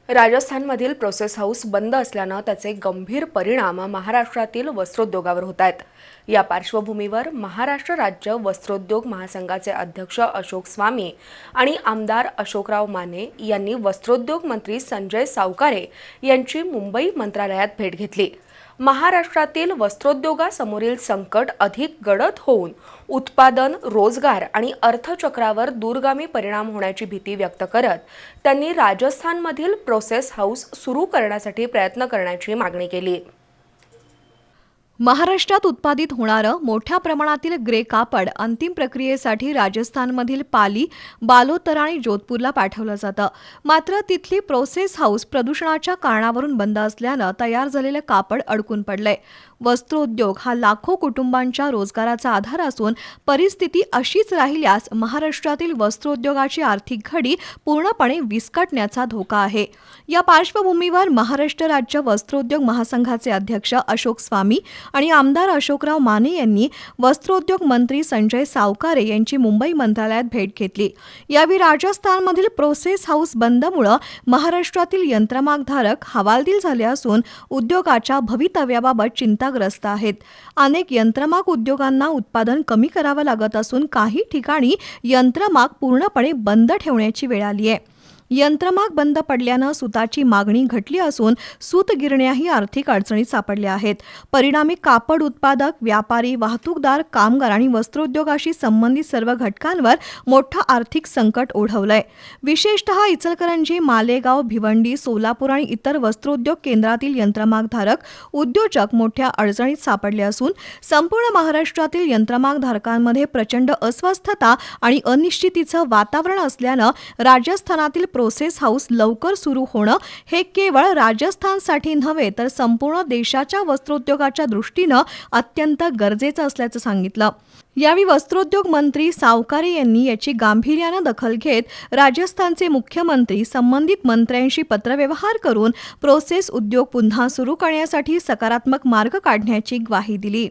राजस्थानमधील process house बंद असल्यानं त्याचे गंभीर परिणाम महाराष्ट्रातील वस्त्रोद्योगावर होत आहेत। या पार्श्वभूमीवर महाराष्ट्र राज्य वस्त्रोद्योग महासंघाचे अध्यक्ष अशोक स्वामी आणि आमदार अशोकराव माने यांनी वस्त्रोद्योग मंत्री संजय सावकारे यांची मुंबई मंत्रालयात भेट घेतली। महाराष्ट्रातील वस्त्रोद्योगासमोरील संकट अधिक गडद होऊन उत्पादन, रोजगार आणि अर्थचक्रावर दूरगामी परिणाम होण्याची भीती व्यक्त करत त्यांनी राजस्थानमधील प्रोसेस हाऊस सुरू करण्यासाठी प्रयत्न करण्याची मागणी केली। महाराष्ट्रात उत्पादित होणारं मोठ्या प्रमाणातील ग्रे कापड अंतिम प्रक्रियेसाठी राजस्थानमधील पाली, बालोतर आणि जोधपूरला पाठवलं जातं। मात्र तिथली प्रोसेस हाऊस प्रदूषणाच्या कारणावरून बंद असल्यानं तयार झालेलं कापड अडकून पडलंय। वस्त्रोद्योग हा लाखो कुटुंबांच्या रोजगाराचा आधार असून परिस्थिती अशीच राहिल्यास महाराष्ट्रातील वस्त्रोद्योगाची आर्थिक घडी पूर्णपणे विस्कटण्याचा धोका आहे। या पार्श्वभूमीवर महाराष्ट्र राज्य वस्त्रोद्योग महासंघाचे अध्यक्ष अशोक स्वामी आणि आमदार अशोकराव माने यांनी वस्त्रोद्योग मंत्री संजय सावकारे यांची मुंबई मंत्रालयात भेट घेतली। यावेळी राजस्थानमधील प्रोसेस हाऊस बंदमुळे महाराष्ट्रातील यंत्रमागधारक हवालदिल झाले असून उद्योगाच्या भवितव्याबाबत चिंताग्रस्त आहेत। अनेक यंत्रमाग उद्योगांना उत्पादन कमी करावं लागत असून काही ठिकाणी यंत्रमाग पूर्णपणे बंद ठेवण्याची वेळ आली आहे। यंत्रमाग बंद पडल्यानं सुताची मागणी घटली असून सूत गिरण्याही आर्थिक अडचणीत सापडल्या आहेत। परिणामी कापड उत्पादक, व्यापारी, वाहतूकदार, कामगार आणि वस्त्रोद्योगाशी संबंधित सर्व घटकांवर मोठं आर्थिक संकट ओढवलंय। विशेषतः इचलकरंजी, मालेगाव, भिवंडी, सोलापूर आणि इतर वस्त्रोद्योग केंद्रातील यंत्रमागधारक उद्योजक मोठ्या अडचणीत सापडले असून संपूर्ण महाराष्ट्रातील यंत्रमागधारकांमध्ये प्रचंड अस्वस्थता आणि अनिश्चितीचं वातावरण असल्यानं राजस्थानातील प्रोसेस हाऊस लवकर सुरू होणं हे केवळ राजस्थानसाठी नव्हे तर संपूर्ण देशाच्या वस्त्रोद्योगाच्या दृष्टीनं अत्यंत गरजेचं असल्याचं सांगितलं। यावेळी वस्त्रोद्योग मंत्री सावकारे यांनी याची गांभीर्यानं दखल घेत राजस्थानचे मुख्यमंत्री संबंधित मंत्र्यांशी पत्रव्यवहार करून प्रोसेस उद्योग पुन्हा सुरू करण्यासाठी सकारात्मक मार्ग काढण्याची ग्वाही दिली।